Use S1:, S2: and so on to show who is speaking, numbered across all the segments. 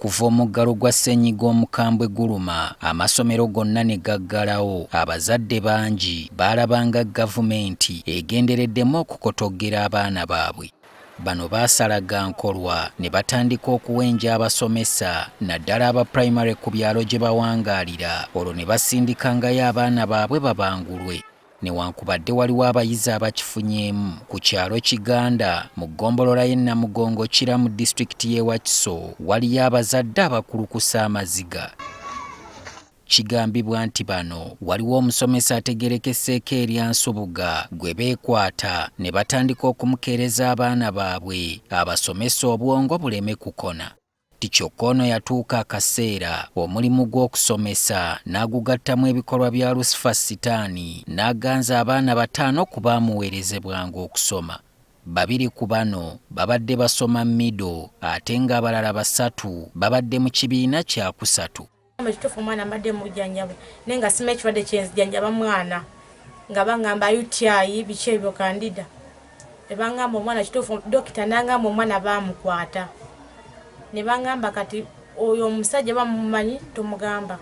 S1: Kuva omuggalo gwa ssenyiga omukambwe guluma, amasomero gonna ne gaggalawo, abazadde bangi baalabanga gavumenti egendereddemu okukotoggera abaana baabwe. Bano baasalaga nkolwa ne batandika okuwenja abasomesa naddala aba primary ku byalo gye bawangaalira, olwo ne basindikangayo abaana baabwe babangulwe. Newankubadde waliwo abayizi abakifunyeemu ku kyalo Kiganda mu ggombolola y'e Namugongo Kira mu disitulikiti y'e Wakiso, waliyo abazadde abakulukusa amaziga. Kigambibwa nti bano waliwo omusomesa ategerekeseeko erya Nsubuga gwe beekwata ne batandika okumukeereza abaana baabwe abasomesa obwongo buleme kukona. Kyokka ono yatuuka akaseera omulimu gw'okusomesa n'agugattamu ebikolwa bya Lusifa Sitaani n'aganza abaana bataano ku baamuweerezebwanga okusoma. 2 ku bano babadde basoma middle ate ng'abalala 3 babadde mu kibiina kyakusatu.
S2: Ekituufu omwana mbadde mujjanjaba naye nga sima ekirwadde kyenzijjanjaba mwana nga baŋŋamba UTI biki ebyo kandida ne baŋŋamba omwana kituufu dokita n'aŋŋamba omwana baamukwata ne baŋŋamba kati oyo omusajja bamumanyi tomugamba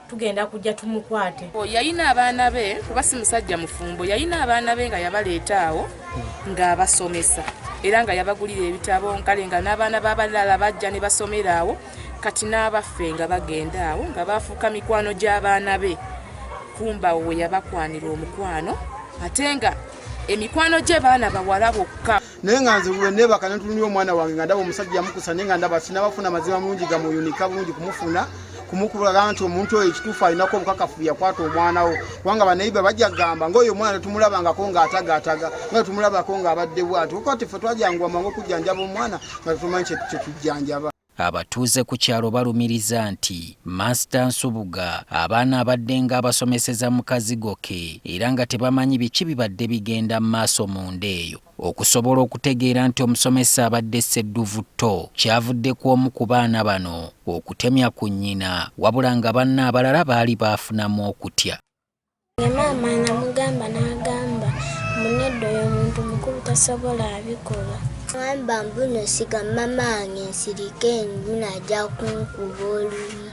S2: tugenda kujja tumukwate.
S3: Yalina abaana be kuba si musajja mufumbo, yalina abaana be nga yabaleeta awo ng'abasomesa era nga yabagulira ebitabo nkale nga n'abaana b'abalala bajja ne basomera awo. Kati n'abaffe nga bagenda awo nga bafuuka mikwano gy'abaana be, kumba we yabakwanira omukwano ate nga emikwano gye baana bawala bokka.
S4: Naye nga nze bwe neebaka ne ntunulira omwana wange nga ndaba omusajja yamukusa naye nga ndaba sinabafuna mazima mulungi gamuyunika bulungi kumufuna kumukulaga nti omuntu oyo ekituufu alinako obukakafu yakwata omwana wo, kubanga banayiba bajja kugamba ng'oyo omwana tetumulabangako ng'atagaataga nga tumulabako ng'abadde bw'ati kuko ffe twajangibwa mangu okujjanjaba omwana nga tetumanyi kye tujjanjaba.
S1: Abatuuze ku kyalo balumiriza nti Master Nsubuga abaana abaddenga abasomeseza mu kazigo ke era nga tebamanyi biki bibadde bigenda mu maaso munda eyo. Okusobola okutegeera nti omusomesa abadde ssedduvu tto kyavudde ku omu ku baana bano okutemya ku nnyina, wabula nga banna abalala baali baafunamu okutya.
S5: Maama namugamba n'agamba munedda oyo muntu mukulu tasobola abikola. Wamba mbuno siga mama nsirike njuna ajja kunkuba oluyi.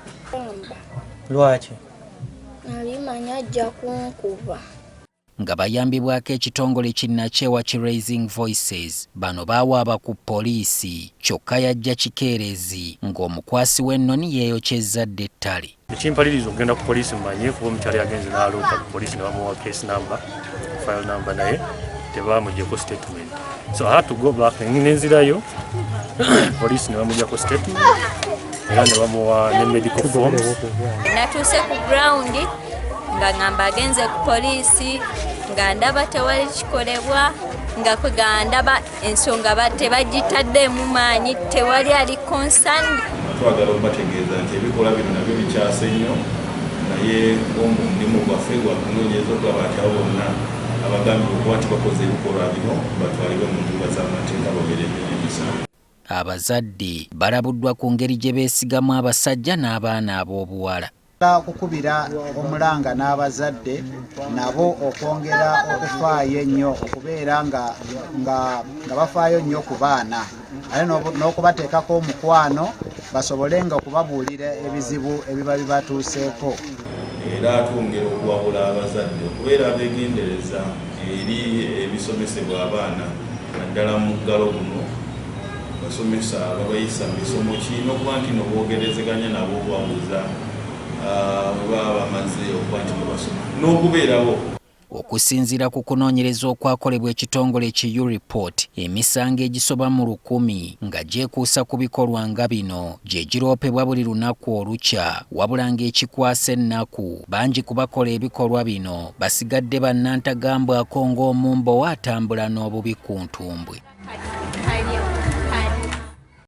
S6: Lwaki?
S5: Alimanya ajja kunkuba.
S1: Nga bayambibwako ekitongole kinnakyewa ki Raising Voices, bano baawaaba ku poliisi, kyokka yajja kikeerezi ng'omukwasi w'ennoni yeeyokyezza dda ettale.
S6: Ekimpaliriza okugenda ku poliisi mmanye kuba omukyala yagenze n'aluuka ku poliisi ne bamuwa case number, file number naye tebaamugyeko statement. So I had to go back nenzirayo poliisi ne bamugyako statement era ne bamuwa ne medical forms.
S7: Natuuse ku ground nga ngamba agenze ku poliisi nga ndaba tewali kikolebwa nga kwega ndaba ensonga tebagitaddeemu maanyi tewali ali concerned.
S8: Twagala okubategeeza nti ebikolwa bino nabyo bikyase nnyo naye omulimu gwaffe gwakunoonyereza okulaba nti abo bonna abagambibwa okuba nti bakoze ebikolwa bino batwalibwe mu ntuuka z'amateeka babeeremu emisango.
S1: Abazadde balabuddwa ku ngeri gye beesigamu abasajja n'abaana ab'obuwala.
S9: Kukubira omulanga n'abazadde nabo okwongera okufaayo ennyo okubeera nga bafaayo nnyo ku baana ate n'okubateekako omukwano basobolenga okubabuulira ebizibu ebiba bibatuuseeko.
S8: Era twongera okuwabula abazadde okubeera abeegendereza eri ebisomesebwa abaana naddala mu ggalo guno basomesa babayisa mu bisomo kirina okuba nti n'obwogerezeganya nabo obabuuza baba bamaze okuba nti basoma n'okubeerawo.
S1: Okusinziira ku kunoonyereza okwakolebwa ekitongole ki U-Report, emisango egisoba mu 100 nga gyekuusa ku bikolwa nga bino gye giroopebwa buli lunaku olukya, wabula ng'ekikwasa ennaku bangi ku bakola ebikolwa bino basigadde bannantagambwako ng'omumbo atambula n'obubi ku ntumbwe.